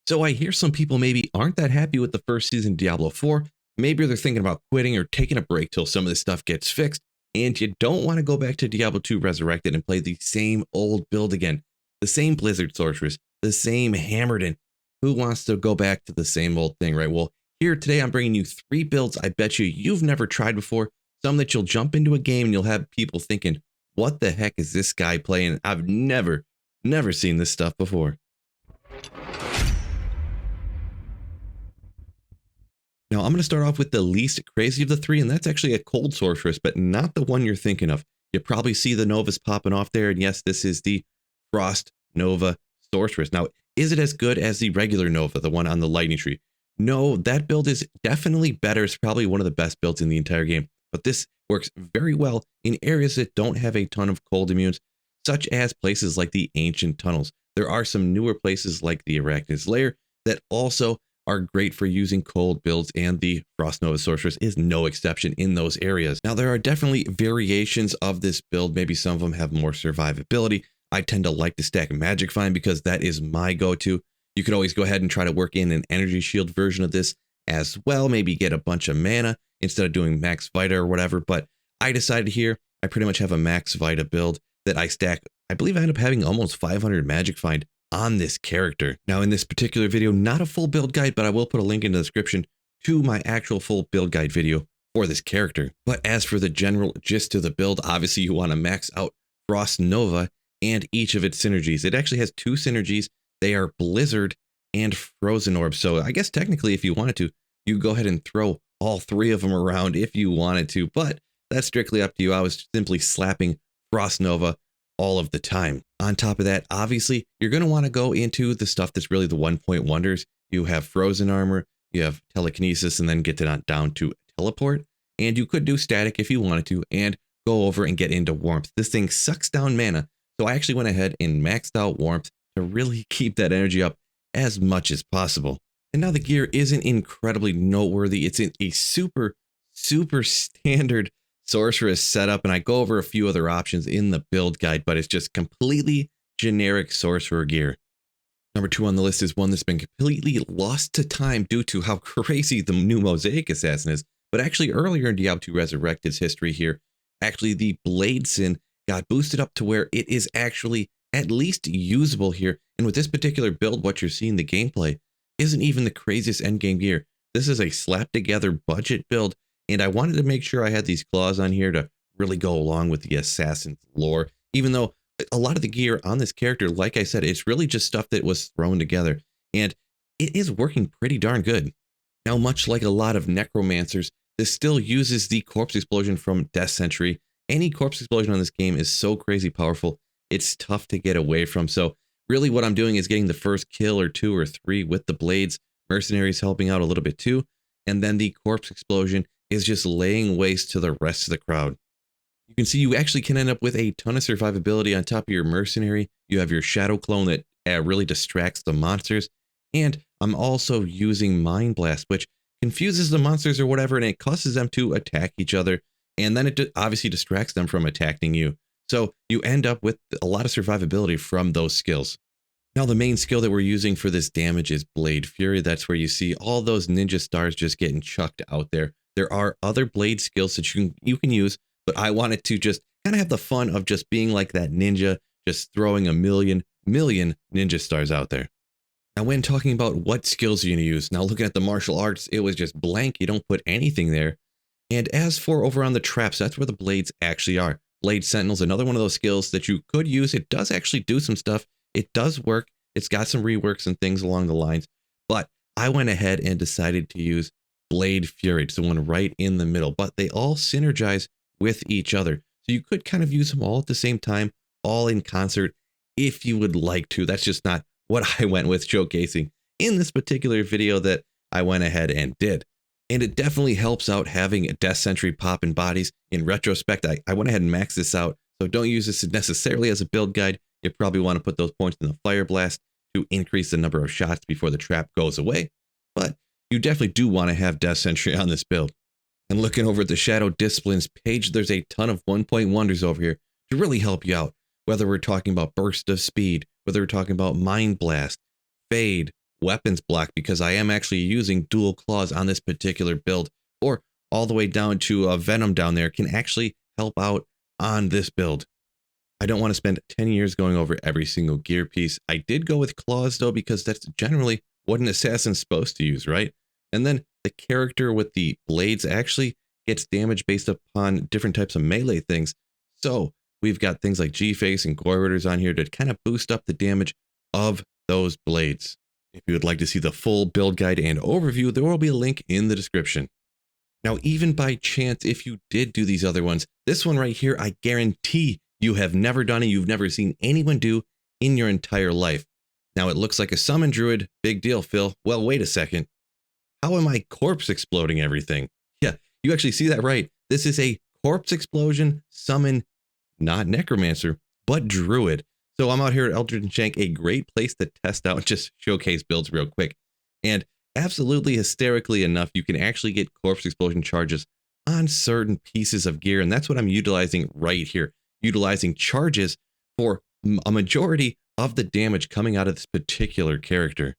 So I hear some people maybe aren't that happy with the first season of Diablo 4. Maybe they're thinking about quitting or taking a break till some of this stuff gets fixed. And you don't want to go back to Diablo 2 Resurrected and play the same old build again. The same Blizzard Sorceress, the same Hammerden. Who wants to go back to the same old thing, right? Well, here today I'm bringing you 3 builds I bet you've never tried before. Some that you'll jump into a game and you'll have people thinking, what the heck is this guy playing? I've never seen this stuff before. Now, I'm going to start off with the least crazy of the 3, and that's actually a cold sorceress, but not the one you're thinking of. You probably see the Novas popping off there, and yes, this is the Frost Nova Sorceress. Now, is it as good as the regular Nova, the one on the lightning tree? No, that build is definitely better. It's probably one of the best builds in the entire game, but this works very well in areas that don't have a ton of cold immunes, such as places like the Ancient Tunnels. There are some newer places like the Arachnid's Lair that also are great for using cold builds, and the Frost Nova Sorceress is no exception in those areas. Now, there are definitely variations of this build. Maybe some of them have more survivability. I tend to like to stack Magic Find because that is my go-to. You could always go ahead and try to work in an energy shield version of this as well. Maybe get a bunch of mana instead of doing max Vita or whatever. But I decided here, I pretty much have a max Vita build that I stack. I believe I end up having almost 500 Magic Find on this character. Now, in this particular video, not a full build guide, but I will put a link in the description to my actual full build guide video for this character. But as for the general gist of the build, obviously you want to max out Frost Nova and each of its synergies. It actually has 2 synergies. They are Blizzard and Frozen Orb. So I guess technically, if you wanted to, you go ahead and throw all 3 of them around if you wanted to, but that's strictly up to you. I was simply slapping Frost Nova all of the time. On top of that, obviously, you're going to want to go into the stuff that's really the 1-point wonders. You have Frozen Armor, you have Telekinesis, and then get to down to Teleport. And you could do Static if you wanted to, and go over and get into Warmth. This thing sucks down mana, so I actually went ahead and maxed out Warmth to really keep that energy up as much as possible. And now the gear isn't incredibly noteworthy. It's in a super standard Sorceress setup, and I go over a few other options in the build guide, but it's just completely generic Sorcerer gear. Number 2 on the list is one that's been completely lost to time due to how crazy the new Mosaic Assassin is. But actually earlier in Diablo 2 Resurrected's history here, actually the Bladeson got boosted up to where it is actually at least usable here. And with this particular build, what you're seeing, the gameplay isn't even the craziest endgame gear. This is a slapped together budget build. And I wanted to make sure I had these claws on here to really go along with the Assassin's lore, even though a lot of the gear on this character, like I said, it's really just stuff that was thrown together, and it is working pretty darn good. Now, much like a lot of necromancers, this still uses the corpse explosion from Death Century. Any corpse explosion on this game is so crazy powerful, it's tough to get away from. So really what I'm doing is getting the first kill or 2 or 3 with the blades, mercenaries helping out a little bit too, and then the corpse explosion is just laying waste to the rest of the crowd. You can see you actually can end up with a ton of survivability on top of your mercenary. You have your shadow clone that really distracts the monsters. And I'm also using Mind Blast, which confuses the monsters or whatever, and it causes them to attack each other. And then it obviously distracts them from attacking you. So you end up with a lot of survivability from those skills. Now, the main skill that we're using for this damage is Blade Fury. That's where you see all those ninja stars just getting chucked out there. There are other blade skills that you can use, but I wanted to just kind of have the fun of just being like that ninja, just throwing a million ninja stars out there. Now, when talking about what skills you're going to use, now looking at the martial arts, it was just blank. You don't put anything there. And as for over on the traps, that's where the blades actually are. Blade Sentinel's another one of those skills that you could use. It does actually do some stuff. It does work. It's got some reworks and things along the lines, but I went ahead and decided to use Blade Fury. It's the one right in the middle, but they all synergize with each other. So you could kind of use them all at the same time, all in concert, if you would like to. That's just not what I went with showcasing in this particular video that I went ahead and did. And it definitely helps out having a Death Century pop in bodies. In retrospect, I went ahead and maxed this out. So don't use this necessarily as a build guide. You probably want to put those points in the Fire Blast to increase the number of shots before the trap goes away. But you definitely do want to have Death Century on this build. And looking over at the Shadow Disciplines page, there's a ton of 1-point wonders over here to really help you out. Whether we're talking about Burst of Speed, whether we're talking about Mind Blast, Fade, weapons block because I am actually using dual claws on this particular build, or all the way down to venom down there can actually help out on this build. I don't want to spend 10 years going over every single gear piece. I did go with claws though, because that's generally what an assassin's supposed to use, right? And then the character with the blades actually gets damage based upon different types of melee things. So we've got things like G-Face and Goreriders on here to kind of boost up the damage of those blades. If you would like to see the full build guide and overview, there will be a link in the description. Now, even by chance, if you did do these other ones, this one right here, I guarantee you have never done it. You've never seen anyone do in your entire life. Now, it looks like a summon druid. Big deal, Phil. Well, wait a second. How am I corpse exploding everything? Yeah, you actually see that right. This is a corpse explosion summon, not necromancer, but druid. So I'm out here at Eldritch Shank, a great place to test out, just showcase builds real quick. And absolutely hysterically enough, you can actually get corpse explosion charges on certain pieces of gear. And that's what I'm utilizing right here, utilizing charges for a majority of the damage coming out of this particular character.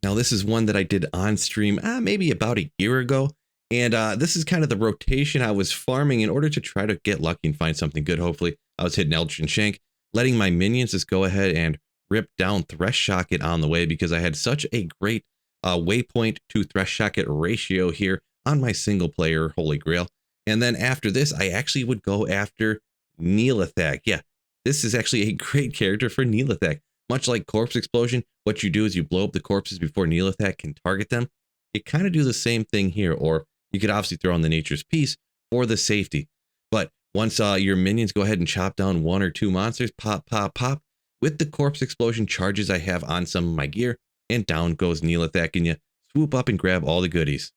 Now, this is one that I did on stream maybe about a year ago. And this is kind of the rotation I was farming in order to try to get lucky and find something good. Hopefully, I was hitting Eldritch Shank, letting my minions just go ahead and rip down Thresh Shocket on the way, because I had such a great waypoint to Thresh Shocket ratio here on my single player Holy Grail. And then after this, I actually would go after Neelathak. Yeah, this is actually a great character for Neelathak. Much like Corpse Explosion, what you do is you blow up the corpses before Neelathak can target them. You kind of do the same thing here, or you could obviously throw on the Nature's Peace for the safety. But once your minions go ahead and chop down 1 or 2 monsters, pop, pop, pop, with the Corpse Explosion charges I have on some of my gear, and down goes Neelathak, and you swoop up and grab all the goodies.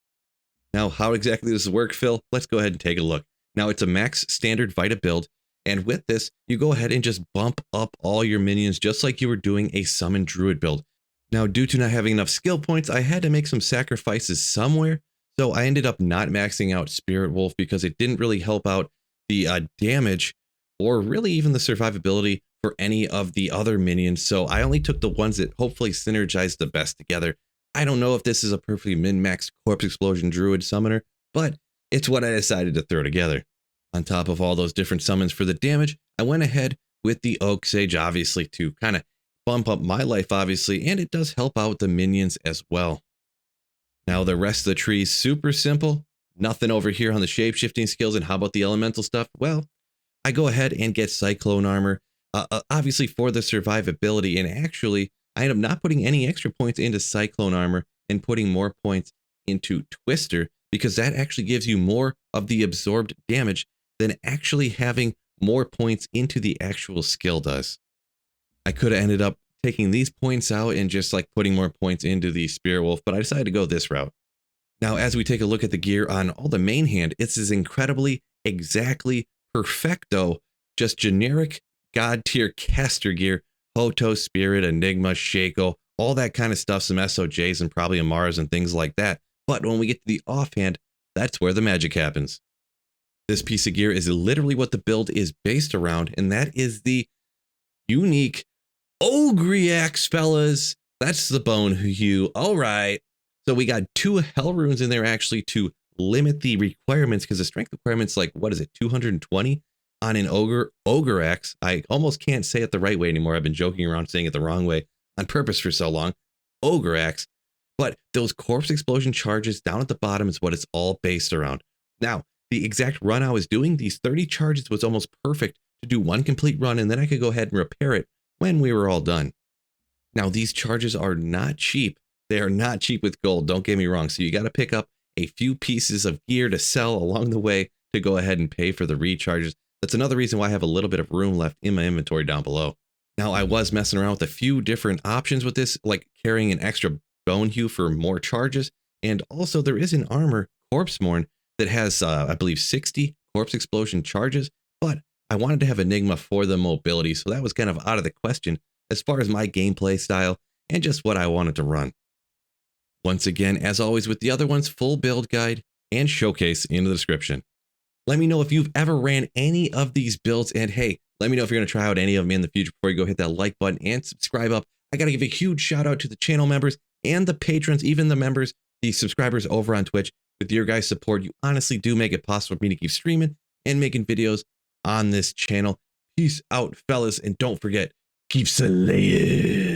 Now, how exactly does this work, Phil? Let's go ahead and take a look. Now, it's a max standard Vita build, and with this, you go ahead and just bump up all your minions just like you were doing a summon druid build. Now, due to not having enough skill points, I had to make some sacrifices somewhere, so I ended up not maxing out Spirit Wolf because it didn't really help out the damage or really even the survivability for any of the other minions. So I only took the ones that hopefully synergize the best together. I don't know if this is a perfectly min-maxed Corpse Explosion Druid summoner, but it's what I decided to throw together. On top of all those different summons for the damage, I went ahead with the Oak Sage, obviously, to kind of bump up my life, obviously, and it does help out the minions as well. Now, the rest of the tree is super simple. Nothing over here on the shape-shifting skills. And how about the elemental stuff? Well, I go ahead and get Cyclone Armor, obviously for the survivability. And actually, I end up not putting any extra points into Cyclone Armor and putting more points into Twister, because that actually gives you more of the absorbed damage than actually having more points into the actual skill does. I could have ended up taking these points out and just like putting more points into the Spirit Wolf, but I decided to go this route. Now, as we take a look at the gear on all the main hand, it's as incredibly, exactly perfecto, just generic god tier caster gear, Hoto, Spirit, Enigma, Shaco, all that kind of stuff, some SOJs and probably Amaras and things like that. But when we get to the offhand, that's where the magic happens. This piece of gear is literally what the build is based around, and that is the unique Ogreax, fellas. That's the bone hue. All right. So we got 2 hell runes in there actually to limit the requirements, because the strength requirement's like, what is it, 220 on an Ogreax. I almost can't say it the right way anymore. I've been joking around saying it the wrong way on purpose for so long. Ogreax. But those corpse explosion charges down at the bottom is what it's all based around. Now, the exact run I was doing, these 30 charges was almost perfect to do 1 complete run, and then I could go ahead and repair it when we were all done. Now, these charges are not cheap. They are not cheap with gold, don't get me wrong. So you got to pick up a few pieces of gear to sell along the way to go ahead and pay for the recharges. That's another reason why I have a little bit of room left in my inventory down below. Now, I was messing around with a few different options with this, like carrying an extra bone hue for more charges. And also there is an armor, Corpsemorn, that has, I believe, 60 corpse explosion charges, but I wanted to have Enigma for the mobility, so that was kind of out of the question as far as my gameplay style and just what I wanted to run. Once again, as always with the other ones, full build guide and showcase in the description. Let me know if you've ever ran any of these builds, and hey, let me know if you're going to try out any of them in the future before you go hit that like button and subscribe up. I got to give a huge shout out to the channel members and the patrons, even the members, the subscribers over on Twitch. With your guys' support, you honestly do make it possible for me to keep streaming and making videos on this channel. Peace out, fellas, and don't forget, keep slaying.